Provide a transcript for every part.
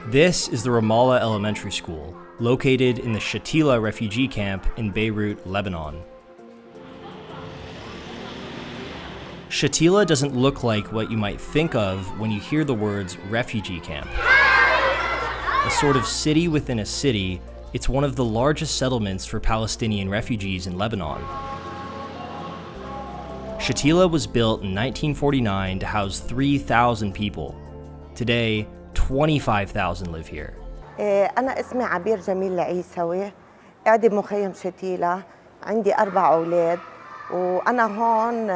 This is the Ramallah Elementary School, located in the Shatila refugee camp in Beirut, Lebanon. Shatila doesn't look like what you might think of when you hear the words refugee camp. A sort of city within a city, it's one of the largest settlements for Palestinian refugees in Lebanon. Shatila was built in 1949 to house 3,000 people. Today, 25,000 live here. أنا اسمي عبير جميل العيسوي، قاعدة بمخيم شتيلة، عندي 4 أولاد، وأنا هون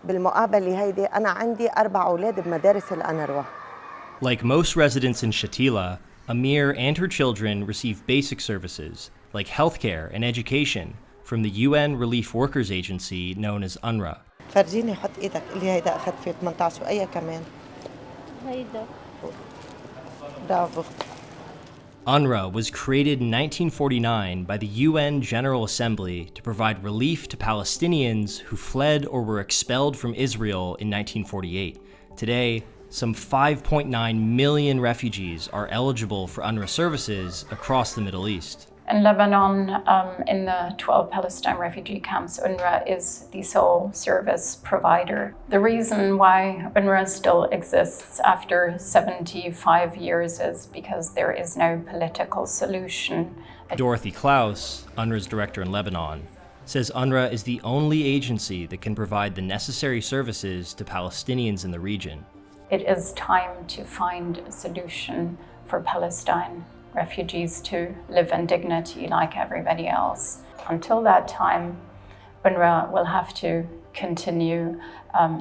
بالمقابلة هيدي أنا عندي 4 أولاد بمدارس الأنروا. Like most residents in Shatila, Amir and her children receive basic services like healthcare and education from the UN Relief Workers Agency known as UNRWA. فرجيني حط إيدك، اللي هيدا أخذت فيه 18 وأي كمان. هيدا. Bravo. UNRWA was created in 1949 by the UN General Assembly to provide relief to Palestinians who fled or were expelled from Israel in 1948. Today, some 5.9 million refugees are eligible for UNRWA services across the Middle East. In Lebanon, in the 12 Palestinian refugee camps, UNRWA is the sole service provider. The reason why UNRWA still exists after 75 years is because there is no political solution. Dorothy Klaus, UNRWA's director in Lebanon, says UNRWA is the only agency that can provide the necessary services to Palestinians in the region. It is time to find a solution for Palestine refugees to live in dignity like everybody else. Until that time, UNRWA will have to continue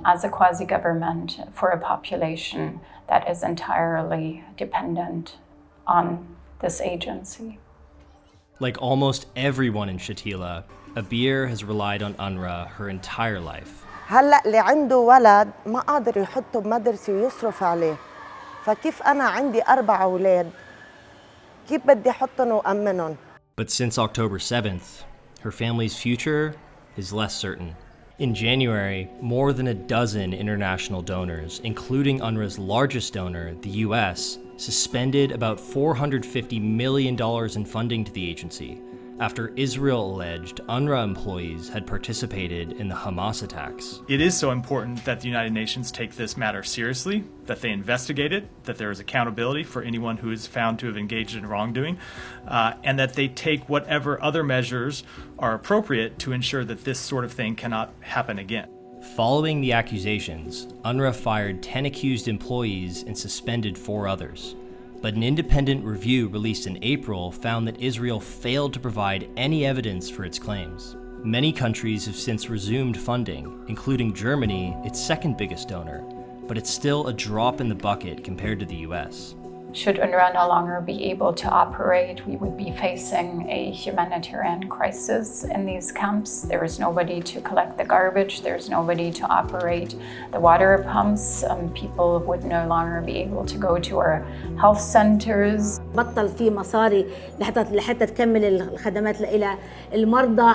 as a quasi-government for a population that is entirely dependent on this agency. Like almost everyone in Shatila, Abir has relied on UNRWA her entire life. هلا اللي عنده ولد ما قادر يحطه بمدرسة ويصرف عليه، فكيف أنا عندي 4 أولاد؟ كيف بدي أحطهم وأمنهم؟ But since October 7th, her family's future is less certain. In January, more than a dozen international donors, including UNRWA's largest donor, the US, suspended about $450 million in funding to the agency after Israel alleged UNRWA employees had participated in the Hamas attacks. It is so important that the United Nations take this matter seriously, that they investigate it, that there is accountability for anyone who is found to have engaged in wrongdoing, and that they take whatever other measures are appropriate to ensure that this sort of thing cannot happen again. Following the accusations, UNRWA fired 10 accused employees and suspended 4 others. But an independent review released in April found that Israel failed to provide any evidence for its claims. Many countries have since resumed funding, including Germany, its second biggest donor, but it's still a drop in the bucket compared to the US. Should UNRWA no longer be able to operate, we would be facing a humanitarian crisis in these camps. There is nobody to collect the garbage, there's nobody to operate the water pumps. People would no longer be able to go to our health centers. بطل في مصاري لحتى تكمل الخدمات إلى المرضى.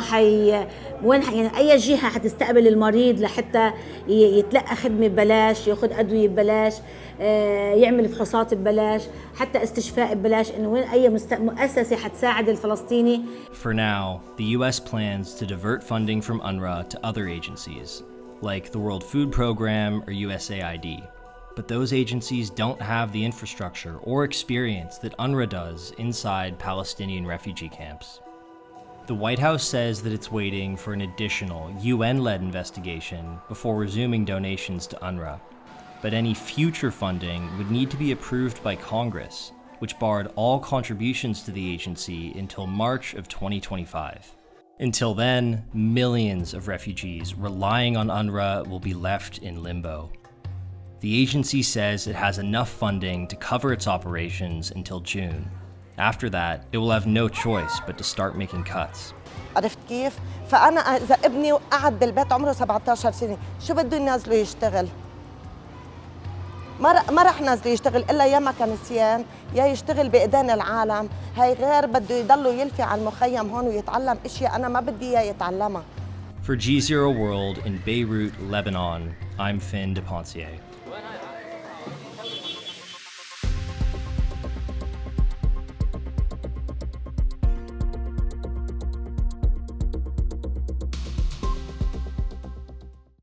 وين يعني أي جهة حتستقبل المريض لحتى يتلقى خدمة ببلاش، ياخذ أدوية ببلاش، يعمل فحوصات ببلاش، حتى استشفاء ببلاش. إنه وين أي مؤسسة حتساعد الفلسطيني. For now, the US plans to divert funding from UNRWA to other agencies, like the World Food Program or USAID. But those agencies don't have the infrastructure or experience that UNRWA does inside Palestinian refugee camps. The White House says that it's waiting for an additional UN-led investigation before resuming donations to UNRWA. But any future funding would need to be approved by Congress, which barred all contributions to the agency until March of 2025. Until then, millions of refugees relying on UNRWA will be left in limbo. The agency says it has enough funding to cover its operations until June. After that, it will have no choice but to start making cuts. عرفت كيف؟ فأنا إذا ابني قعد بالبيت عمره 17 سنة، شو بده ينزله يشتغل؟ ما رح نزله يشتغل إلا يا مكنسيان يا يشتغل بإيدين العالم. هاي غير بده يضلوا يلفي على المخيم هون ويتعلم أشياء أنا ما بدي إياه يتعلمها. For GZERO World in Beirut, Lebanon, I'm Finn DePontier.